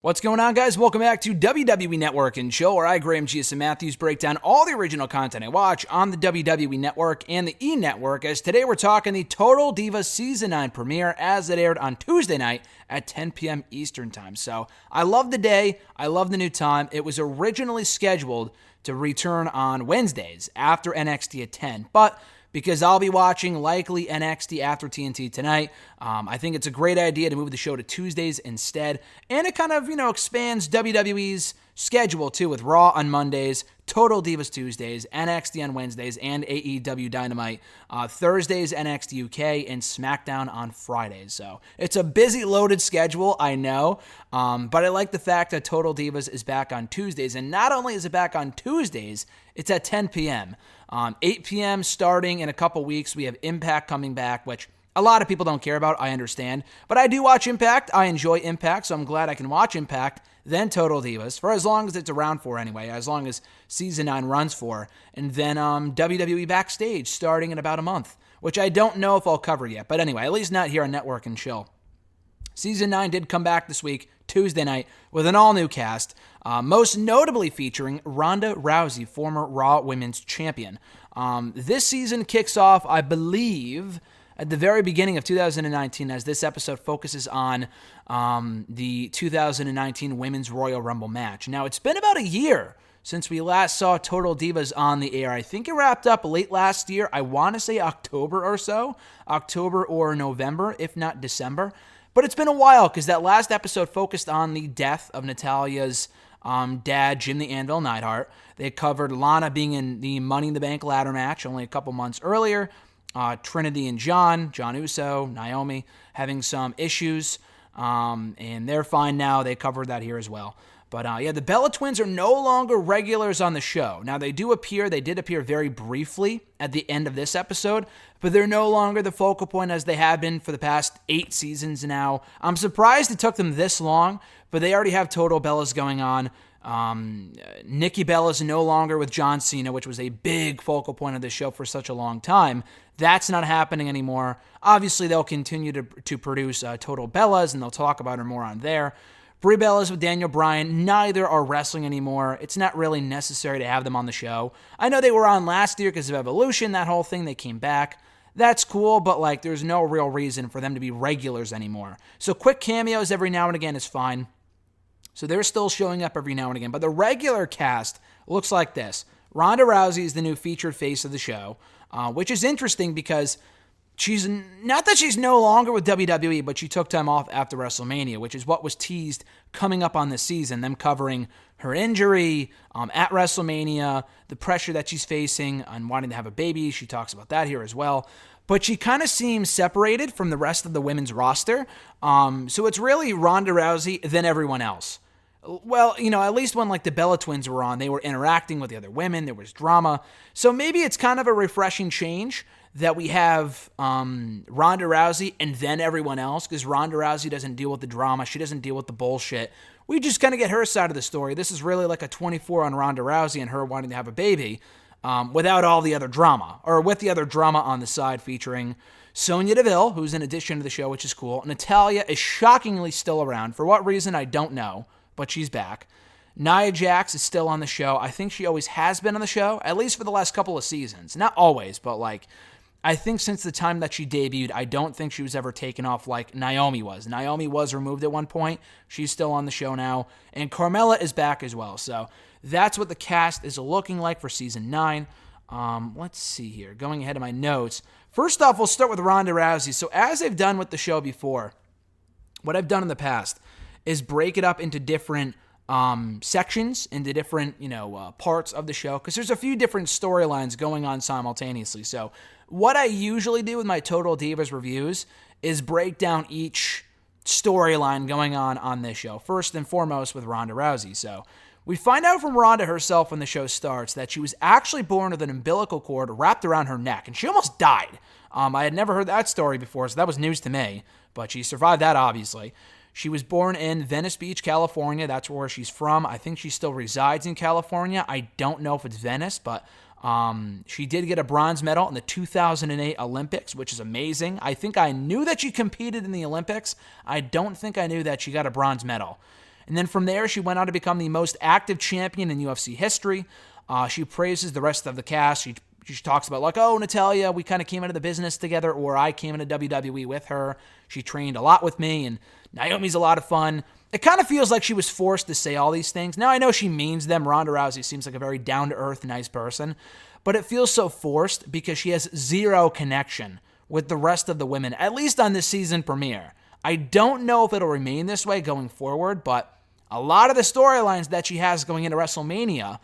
What's going on, guys? Welcome back to WWE Network and Show, where I, Graham G.S. and Matthews, break down all the original content I watch on the WWE Network and the E! Network, as today we're talking the Total Divas Season 9 premiere as it aired on Tuesday night at 10 p.m. Eastern Time. So, I love the day. I love the new time. It was originally scheduled to return on Wednesdays after NXT at 10, but because I'll be watching likely NXT after TNT tonight, I think it's a great idea to move the show to Tuesdays instead, and it kind of, expands WWE's schedule too, with Raw on Mondays, Total Divas Tuesdays, NXT on Wednesdays, and AEW Dynamite Thursdays, NXT UK, and SmackDown on Fridays. So it's a busy, loaded schedule, I know, but I like the fact that Total Divas is back on Tuesdays, and not only is it back on Tuesdays, it's at 10 p.m. 8 p.m. starting in a couple weeks. We have Impact coming back, which a lot of people don't care about, I understand. But I do watch Impact. I enjoy Impact, so I'm glad I can watch Impact, then Total Divas, for as long as it's around for anyway, as long as Season 9 runs for. And then WWE Backstage starting in about a month, which I don't know if I'll cover yet. But anyway, at least not here on Network and Chill. Season 9 did come back this week, Tuesday night, with an all-new cast, most notably featuring Ronda Rousey, former Raw Women's Champion. This season kicks off, I believe, at the very beginning of 2019, as this episode focuses on the 2019 Women's Royal Rumble match. Now, it's been about a year since we last saw Total Divas on the air. I think it wrapped up late last year. I want to say October or so, October or November, if not December. But it's been a while, because that last episode focused on the death of Natalia's dad, Jim the Anvil Neidhart. They covered Lana being in the Money in the Bank ladder match only a couple months earlier. Trinity and John Uso, Naomi, having some issues, and they're fine now. They covered that here as well. But the Bella Twins are no longer regulars on the show. Now, they did appear very briefly at the end of this episode, but they're no longer the focal point as they have been for the past 8 seasons now. I'm surprised it took them this long, but they already have Total Bellas going on. Nikki Bella's no longer with John Cena, which was a big focal point of the show for such a long time. That's not happening anymore. Obviously, they'll continue to produce Total Bellas, and they'll talk about her more on there. Brie Bella's with Daniel Bryan. Neither are wrestling anymore. It's not really necessary to have them on the show. I know they were on last year because of Evolution, that whole thing. They came back. That's cool, but there's no real reason for them to be regulars anymore. So quick cameos every now and again is fine. So they're still showing up every now and again. But the regular cast looks like this. Ronda Rousey is the new featured face of the show, which is interesting because she's not that she's no longer with WWE, but she took time off after WrestleMania, which is what was teased coming up on this season, them covering her injury at WrestleMania, the pressure that she's facing on wanting to have a baby. She talks about that here as well. But she kind of seems separated from the rest of the women's roster. So it's really Ronda Rousey, then everyone else. Well, at least when the Bella Twins were on, they were interacting with the other women. There was drama. So maybe it's kind of a refreshing change that we have Ronda Rousey and then everyone else, because Ronda Rousey doesn't deal with the drama. She doesn't deal with the bullshit. We just kind of get her side of the story. This is really like a 24 on Ronda Rousey and her wanting to have a baby without all the other drama, or with the other drama on the side featuring Sonya Deville, who's an addition to the show, which is cool. Natalya is shockingly still around. For what reason, I don't know, but she's back. Nia Jax is still on the show. I think she always has been on the show, at least for the last couple of seasons. Not always, but I think since the time that she debuted, I don't think she was ever taken off like Naomi was. Naomi was removed at one point. She's still on the show now. And Carmella is back as well. So that's what the cast is looking like for Season 9. Let's see here. Going ahead of my notes. First off, we'll start with Ronda Rousey. So as I've done with the show before, what I've done in the past is break it up into different sections, into different, parts of the show, because there's a few different storylines going on simultaneously. So what I usually do with my Total Divas reviews is break down each storyline going on this show. First and foremost with Ronda Rousey. So we find out from Ronda herself when the show starts that she was actually born with an umbilical cord wrapped around her neck, and she almost died. I had never heard that story before, so that was news to me, but she survived that, obviously. She was born in Venice Beach, California. That's where she's from. I think she still resides in California. I don't know if it's Venice, but she did get a bronze medal in the 2008 Olympics, which is amazing. I think I knew that she competed in the Olympics. I don't think I knew that she got a bronze medal. And then from there, she went on to become the most active champion in UFC history. She praises the rest of the cast. She talks about like, oh, Natalya, we kind of came into the business together, or I came into WWE with her. She trained a lot with me, and Naomi's a lot of fun. It kind of feels like she was forced to say all these things. Now, I know she means them. Ronda Rousey seems like a very down-to-earth, nice person, but it feels so forced because she has zero connection with the rest of the women, at least on this season premiere. I don't know if it'll remain this way going forward, but a lot of the storylines that she has going into WrestleMania,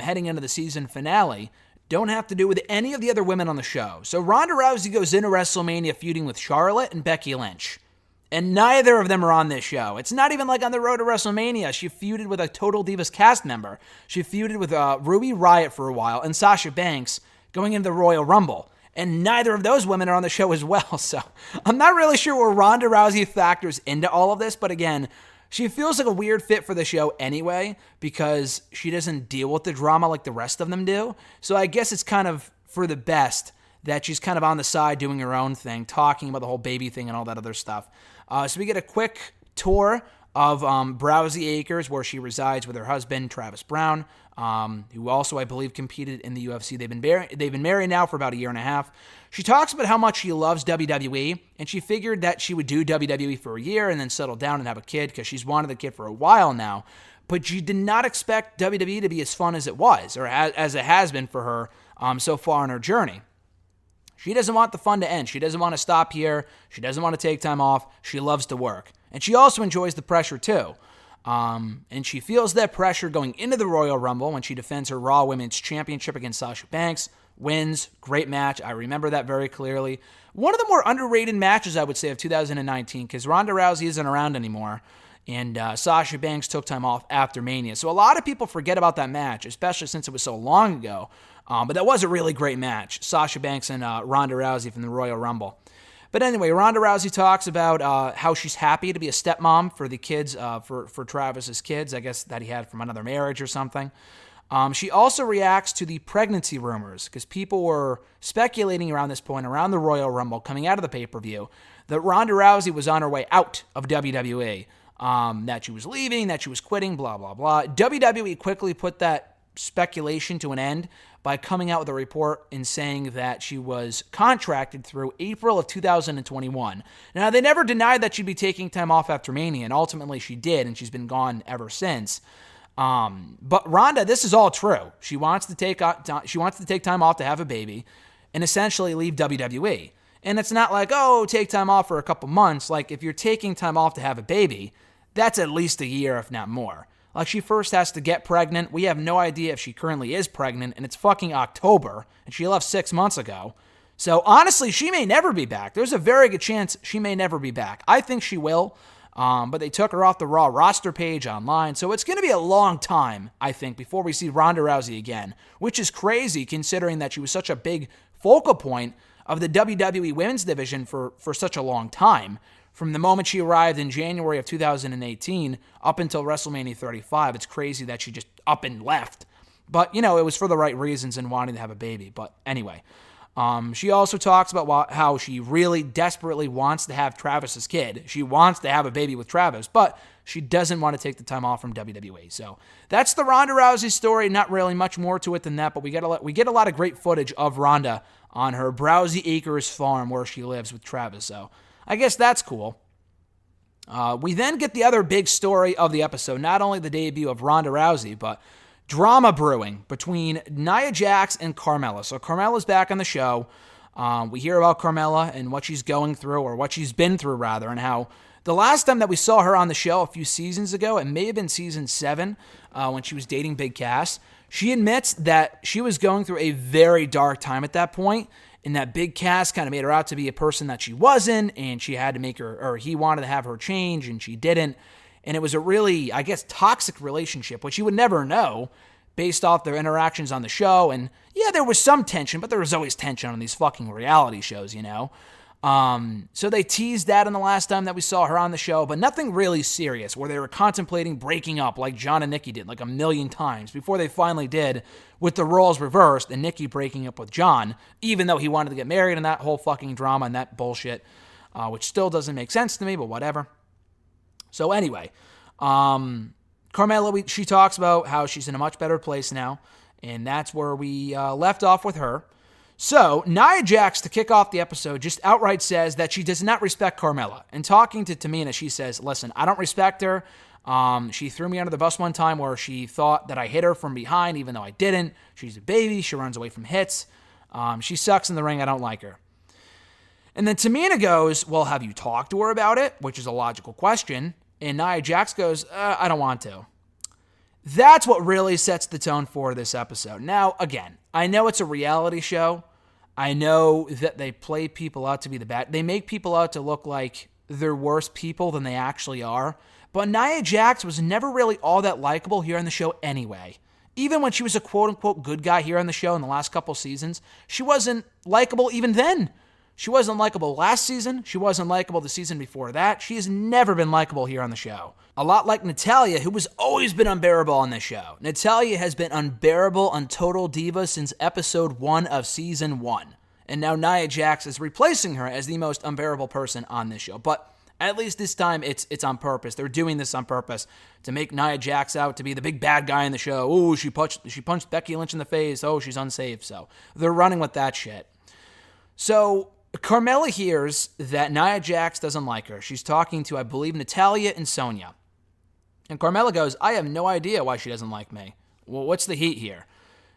heading into the season finale, don't have to do with any of the other women on the show. So Ronda Rousey goes into WrestleMania feuding with Charlotte and Becky Lynch. And neither of them are on this show. It's not even like on the road to WrestleMania. She feuded with a Total Divas cast member. She feuded with Ruby Riott for a while and Sasha Banks going into the Royal Rumble. And neither of those women are on the show as well. So I'm not really sure where Ronda Rousey factors into all of this. But again, she feels like a weird fit for the show anyway because she doesn't deal with the drama like the rest of them do. So I guess it's kind of for the best that she's kind of on the side doing her own thing, talking about the whole baby thing and all that other stuff. So we get a quick tour of Browsey Acres, where she resides with her husband, Travis Brown, who also, I believe, competed in the UFC. They've been married now for about a year and a half. She talks about how much she loves WWE, and she figured that she would do WWE for a year and then settle down and have a kid because she's wanted a kid for a while now. But she did not expect WWE to be as fun as it was, or as it has been for her so far on her journey. She doesn't want the fun to end. She doesn't want to stop here. She doesn't want to take time off. She loves to work. And she also enjoys the pressure too. And she feels that pressure going into the Royal Rumble when she defends her Raw Women's Championship against Sasha Banks. Wins. Great match. I remember that very clearly. One of the more underrated matches, I would say, of 2019, because Ronda Rousey isn't around anymore. And Sasha Banks took time off after Mania. So a lot of people forget about that match, especially since it was so long ago. But that was a really great match. Sasha Banks and Ronda Rousey from the Royal Rumble. But anyway, Ronda Rousey talks about how she's happy to be a stepmom for the kids, for Travis's kids, I guess that he had from another marriage or something. She also reacts to the pregnancy rumors, because people were speculating around this point, around the Royal Rumble, coming out of the pay-per-view, that Ronda Rousey was on her way out of WWE, that she was leaving, that she was quitting, blah, blah, blah. WWE quickly put that speculation to an end by coming out with a report and saying that she was contracted through April of 2021. Now, they never denied that she'd be taking time off after Mania, and ultimately she did, and she's been gone ever since. But Ronda, this is all true. She wants to take time off to have a baby and essentially leave WWE. And it's not like, oh, take time off for a couple months. Like, if you're taking time off to have a baby, that's at least a year, if not more. Like, she first has to get pregnant. We have no idea if she currently is pregnant, and it's fucking October, and she left 6 months ago. So, honestly, she may never be back. There's a very good chance she may never be back. I think she will, but they took her off the Raw roster page online, so it's going to be a long time, I think, before we see Ronda Rousey again, which is crazy considering that she was such a big focal point of the WWE Women's Division for such a long time. From the moment she arrived in January of 2018 up until WrestleMania 35, it's crazy that she just up and left. But, you know, it was for the right reasons and wanting to have a baby. But anyway, she also talks about how she really desperately wants to have Travis's kid. She wants to have a baby with Travis, but she doesn't want to take the time off from WWE. So that's the Ronda Rousey story. Not really much more to it than that, but we get a lot of great footage of Ronda on her Browsey Acres farm where she lives with Travis. So I guess that's cool. We then get the other big story of the episode, not only the debut of Ronda Rousey, but drama brewing between Nia Jax and Carmella. So Carmella's back on the show. We hear about Carmella and what she's going through, or what she's been through, rather, and how the last time that we saw her on the show a few seasons ago, it may have been season 7, when she was dating Big Cass, she admits that she was going through a very dark time at that point, and that Big Cass kind of made her out to be a person that she wasn't, and she had to make her, or he wanted to have her change, and she didn't. And it was a really, I guess, toxic relationship, which you would never know based off their interactions on the show. And yeah, there was some tension, but there was always tension on these fucking reality shows, you know? So they teased that in the last time that we saw her on the show, but nothing really serious, where they were contemplating breaking up like John and Nikki did like a million times before they finally did, with the roles reversed and Nikki breaking up with John, even though he wanted to get married, and that whole fucking drama and that bullshit, which still doesn't make sense to me, but whatever. So anyway, Carmella, she talks about how she's in a much better place now, and that's where we left off with her. So, Nia Jax, to kick off the episode, just outright says that she does not respect Carmella. And talking to Tamina, she says, listen, I don't respect her. She threw me under the bus one time where she thought that I hit her from behind, even though I didn't. She's a baby. She runs away from hits. She sucks in the ring. I don't like her. And then Tamina goes, well, have you talked to her about it? Which is a logical question. And Nia Jax goes, I don't want to. That's what really sets the tone for this episode. Now, again, I know it's a reality show. I know that they play people out to be the bad. They make people out to look like they're worse people than they actually are. But Nia Jax was never really all that likable here on the show anyway. Even when she was a quote-unquote good guy here on the show in the last couple seasons, she wasn't likable even then. She wasn't likable last season. She wasn't likable the season before that. She has never been likable here on the show. A lot like Natalya, who has always been unbearable on this show. Natalya has been unbearable on Total Divas since episode 1 of season 1. And now Nia Jax is replacing her as the most unbearable person on this show. But at least this time, it's on purpose. They're doing this on purpose to make Nia Jax out to be the big bad guy in the show. Oh, she punched Becky Lynch in the face. Oh, she's unsafe. So they're running with that shit. So Carmella hears that Nia Jax doesn't like her. She's talking to, I believe, Natalya and Sonya. And Carmella goes, I have no idea why she doesn't like me. Well, what's the heat here?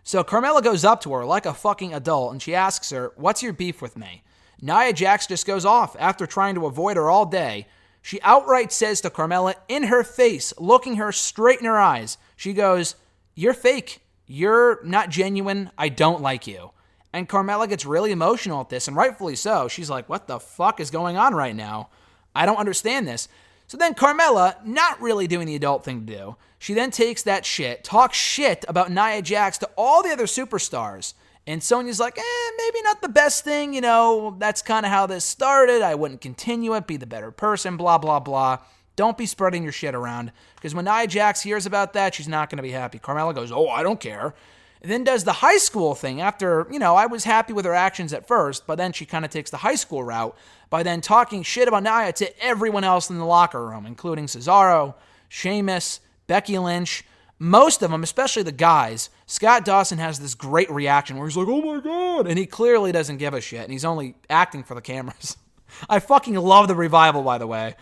So Carmella goes up to her like a fucking adult, and she asks her, what's your beef with me? Nia Jax just goes off after trying to avoid her all day. She outright says to Carmella in her face, looking her straight in her eyes, she goes, you're fake. You're not genuine. I don't like you. And Carmella gets really emotional at this, and rightfully so. She's like, what the fuck is going on right now? I don't understand this. So then Carmella, not really doing the adult thing to do, she then takes that shit, talks shit about Nia Jax to all the other superstars. And Sonya's like, maybe not the best thing, that's kind of how this started. I wouldn't continue it, be the better person, blah, blah, blah. Don't be spreading your shit around. Because when Nia Jax hears about that, she's not going to be happy. Carmella goes, oh, I don't care. And then does the high school thing after, I was happy with her actions at first, but then she kind of takes the high school route by then talking shit about Nia to everyone else in the locker room, including Cesaro, Sheamus, Becky Lynch, most of them, especially the guys. Scott Dawson has this great reaction where he's like, oh my God, and he clearly doesn't give a shit, and he's only acting for the cameras. I fucking love the Revival, by the way.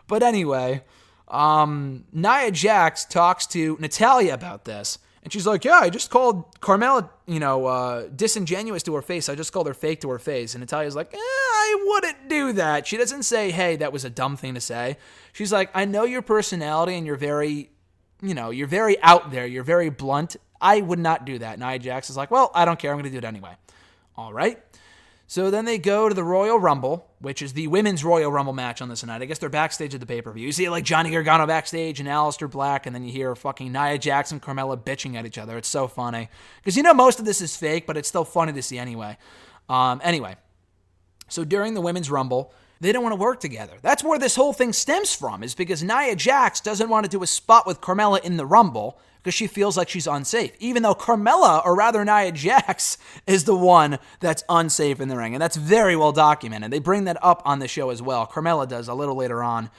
But anyway, Nia Jax talks to Natalya about this. And she's like, yeah, I just called Carmella, disingenuous to her face. I just called her fake to her face. And Natalya's like, I wouldn't do that. She doesn't say, hey, that was a dumb thing to say. She's like, I know your personality and you're very, you're very out there. You're very blunt. I would not do that. Nia Jax is like, well, I don't care. I'm going to do it anyway. All right. So then they go to the Royal Rumble, which is the women's Royal Rumble match on this night. I guess they're backstage at the pay-per-view. You see like Johnny Gargano backstage and Aleister Black, and then you hear fucking Nia Jax and Carmella bitching at each other. It's so funny. Because most of this is fake, but it's still funny to see anyway. Anyway, so during the women's Rumble, they don't want to work together. That's where this whole thing stems from, is because Nia Jax doesn't want to do a spot with Carmella in the Rumble because she feels like she's unsafe, even though Carmella, or rather Nia Jax, is the one that's unsafe in the ring. And that's very well documented. They bring that up on the show as well. Carmella does a little later on.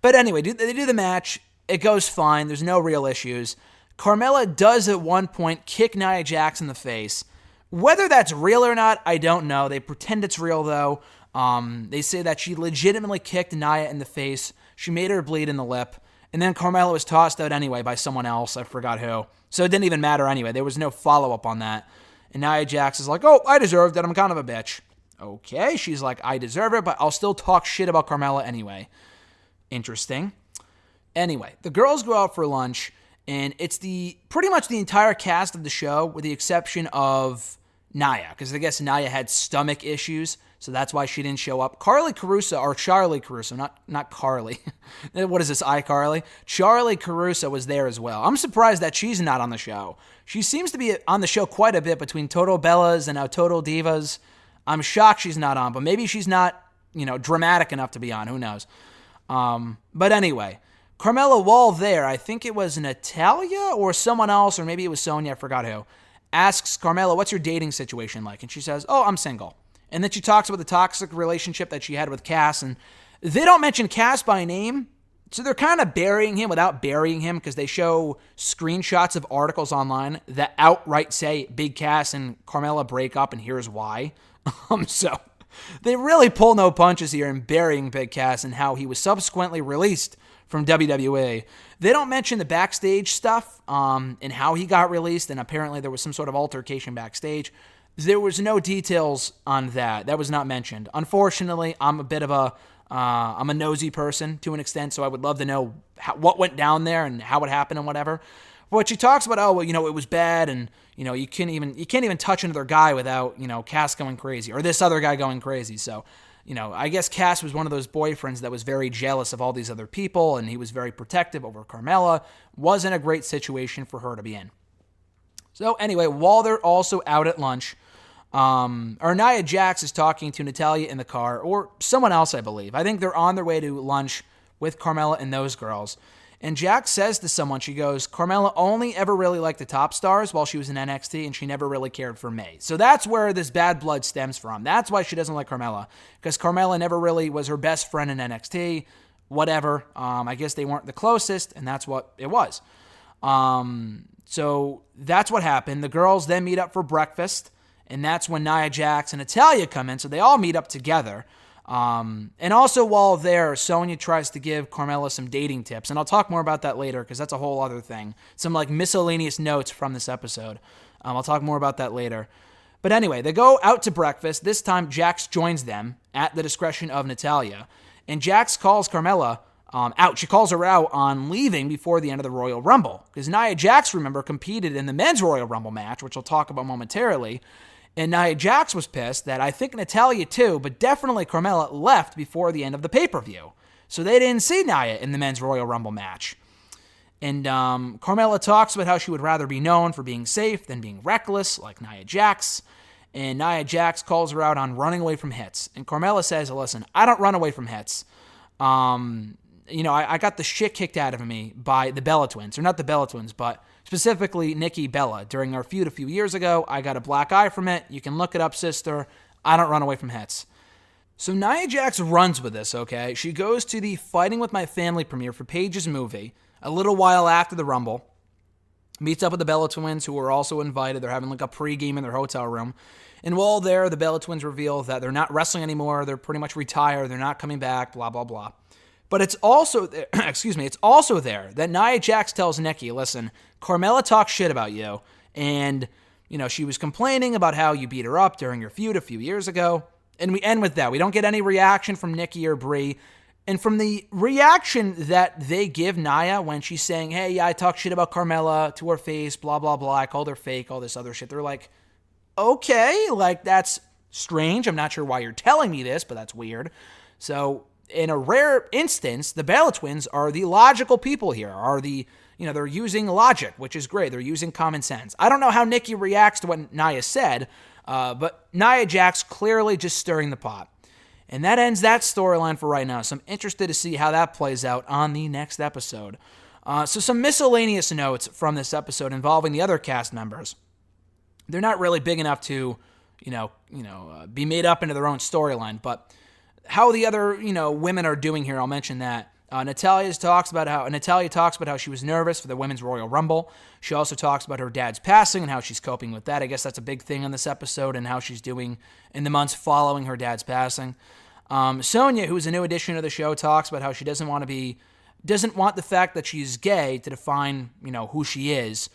But anyway, they do the match. It goes fine. There's no real issues. Carmella does at one point kick Nia Jax in the face. Whether that's real or not, I don't know. They pretend it's real, though. They say that she legitimately kicked Nia in the face. She made her bleed in the lip. And then Carmella was tossed out anyway by someone else. I forgot who. So it didn't even matter anyway. There was no follow-up on that. And Nia Jax is like, oh, I deserved it. I'm kind of a bitch. Okay, she's like, I deserve it, but I'll still talk shit about Carmella anyway. Interesting. Anyway, the girls go out for lunch, and it's pretty much the entire cast of the show with the exception of Nia, because I guess Nia had stomach issues, so that's why she didn't show up. Charlie Caruso, not Carly. What is this, iCarly? Charlie Caruso was there as well. I'm surprised that she's not on the show. She seems to be on the show quite a bit between Total Bellas and now Total Divas. I'm shocked she's not on, but maybe she's not, dramatic enough to be on. Who knows? But anyway, Carmella, while there, I think it was Natalya or someone else, or maybe it was Sonya, I forgot who, asks Carmella, what's your dating situation like? And she says, oh, I'm single. And then she talks about the toxic relationship that she had with Cass, and they don't mention Cass by name, So they're kind of burying him without burying him because they show screenshots of articles online that outright say Big Cass and Carmella break up and here's why. So they really pull no punches here in burying Big Cass and how he was subsequently released from WWE. They don't mention the backstage stuff and how he got released, and apparently there was some sort of altercation backstage. There was no details on that. That was not mentioned. Unfortunately, I'm a nosy person to an extent, so I would love to know what went down there and how it happened and whatever. But she talks about, it was bad, and you can't even touch another guy without Cass going crazy or this other guy going crazy. So, I guess Cass was one of those boyfriends that was very jealous of all these other people, and he was very protective over Carmella. Wasn't a great situation for her to be in. So anyway, while they're also out at lunch, Nia Jax is talking to Natalya in the car, or someone else, I believe. I think they're on their way to lunch with Carmella and those girls. And Jax says to someone, she goes, Carmella only ever really liked the top stars while she was in NXT, and she never really cared for me. So that's where this bad blood stems from. That's why she doesn't like Carmella, because Carmella never really was her best friend in NXT. Whatever. I guess they weren't the closest, and that's what it was. So that's what happened. The girls then meet up for breakfast, and that's when Nia Jax and Natalya come in, so they all meet up together. And also while there, Sonya tries to give Carmella some dating tips, and I'll talk more about that later because that's a whole other thing. Some miscellaneous notes from this episode. I'll talk more about that later. But anyway, they go out to breakfast. This time, Jax joins them at the discretion of Natalya, and Jax calls Carmella out. She calls her out on leaving before the end of the Royal Rumble because Nia Jax, remember, competed in the men's Royal Rumble match, which I'll talk about momentarily. And Nia Jax was pissed that I think Natalya too, but definitely Carmella left before the end of the pay-per-view. So they didn't see Nia in the men's Royal Rumble match. And Carmella talks about how she would rather be known for being safe than being reckless, like Nia Jax. And Nia Jax calls her out on running away from hits. And Carmella says, listen, I don't run away from hits. I got the shit kicked out of me by the Bella Twins. Or not the Bella Twins, but specifically Nikki Bella. During our feud a few years ago, I got a black eye from it. You can look it up, sister. I don't run away from hits. So Nia Jax runs with this, okay? She goes to the Fighting With My Family premiere for Paige's movie a little while after the Rumble. Meets up with the Bella Twins, who were also invited. They're having a pregame in their hotel room. And while there, the Bella Twins reveal that they're not wrestling anymore. They're pretty much retired. They're not coming back, blah, blah, blah. But it's also there, it's also there that Nia Jax tells Nikki, listen, Carmella talks shit about you. And, she was complaining about how you beat her up during your feud a few years ago. And we end with that. We don't get any reaction from Nikki or Brie. And from the reaction that they give Nia when she's saying, hey, yeah, I talked shit about Carmella to her face, blah, blah, blah. I called her fake, all this other shit. They're like, okay, that's strange. I'm not sure why you're telling me this, but that's weird. So in a rare instance, the Bella Twins are the logical people here, they're using logic, which is great. They're using common sense. I don't know how Nikki reacts to what Nia said, but Nia Jax clearly just stirring the pot. And that ends that storyline for right now, so I'm interested to see how that plays out on the next episode. So some miscellaneous notes from this episode involving the other cast members. They're not really big enough to, be made up into their own storyline, but how the other, women are doing here, I'll mention that. Natalya talks about how she was nervous for the Women's Royal Rumble. She also talks about her dad's passing and how she's coping with that. I guess that's a big thing on this episode and how she's doing in the months following her dad's passing. Sonya, who's a new addition to the show, talks about how she doesn't want the fact that she's gay to define, who she is.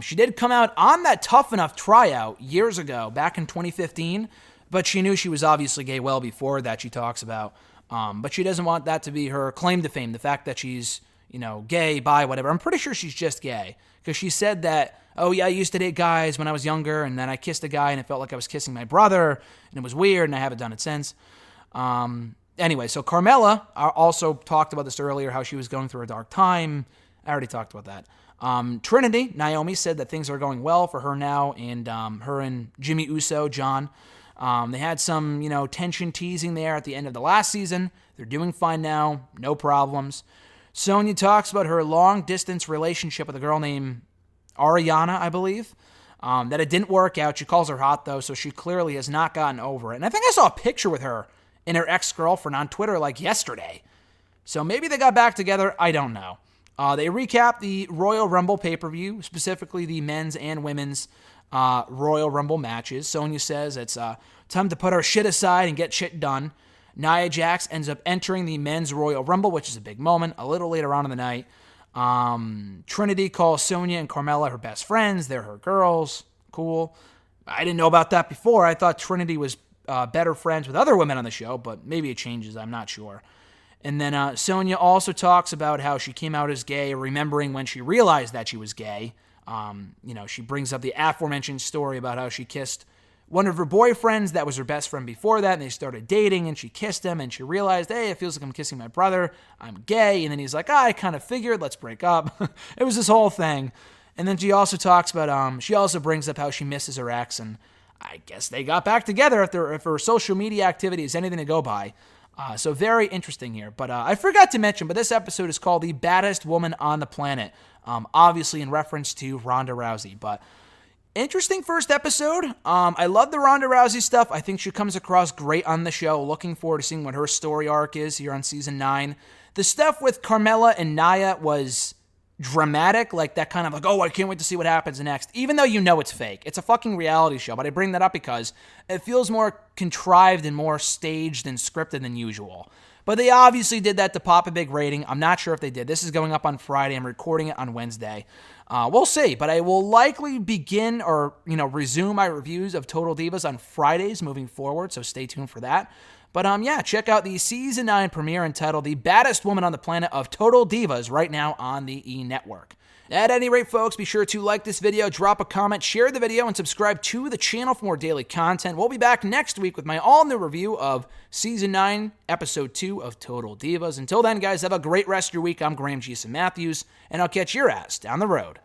She did come out on that Tough Enough tryout years ago, back in 2015, but she knew she was obviously gay well before that, she talks about. But she doesn't want that to be her claim to fame, the fact that she's, gay, bi, whatever. I'm pretty sure she's just gay, because she said that, oh yeah, I used to date guys when I was younger, and then I kissed a guy, and it felt like I was kissing my brother, and it was weird, and I haven't done it since. Anyway, so Carmella also talked about this earlier, how she was going through a dark time. I already talked about that. Trinity, Naomi, said that things are going well for her now, and her and Jimmy Uso, John, they had some, tension teasing there at the end of the last season. They're doing fine now, no problems. Sonya talks about her long-distance relationship with a girl named Ariana, I believe, that it didn't work out. She calls her hot, though, so she clearly has not gotten over it. And I think I saw a picture with her and her ex-girlfriend on Twitter, yesterday. So maybe they got back together. I don't know. They recap the Royal Rumble pay-per-view, specifically the men's and women's Royal Rumble matches. Sonya says it's time to put our shit aside and get shit done. Nia Jax ends up entering the men's Royal Rumble, which is a big moment, a little later on in the night. Trinity calls Sonya and Carmella her best friends. They're her girls. Cool. I didn't know about that before. I thought Trinity was better friends with other women on the show, but maybe it changes. I'm not sure. And then Sonya also talks about how she came out as gay, remembering when she realized that she was gay. She brings up the aforementioned story about how she kissed one of her boyfriends that was her best friend before that, and they started dating, and she kissed him, and she realized, hey, it feels like I'm kissing my brother. I'm gay. And then he's like, I kind of figured, let's break up. It was this whole thing. And then she also talks about, she also brings up how she misses her ex, and I guess they got back together if her social media activity is anything to go by. So very interesting here. But I forgot to mention, but this episode is called The Baddest Woman on the Planet, obviously in reference to Ronda Rousey. But interesting first episode. I love the Ronda Rousey stuff. I think she comes across great on the show. Looking forward to seeing what her story arc is here on season 9. The stuff with Carmella and Nia was dramatic, like that kind of like, oh, I can't wait to see what happens next, even though you know it's fake. It's a fucking reality show, but I bring that up because it feels more contrived and more staged and scripted than usual. But they obviously did that to pop a big rating. I'm not sure if they did. This is going up on Friday. I'm recording it on Wednesday. We'll see, but I will likely begin or, resume my reviews of Total Divas on Fridays moving forward, so stay tuned for that. But check out the Season 9 premiere entitled The Baddest Woman on the Planet of Total Divas right now on the E! Network. At any rate, folks, be sure to like this video, drop a comment, share the video, and subscribe to the channel for more daily content. We'll be back next week with my all-new review of Season 9, Episode 2 of Total Divas. Until then, guys, have a great rest of your week. I'm Graham Jason Matthews, and I'll catch your ass down the road.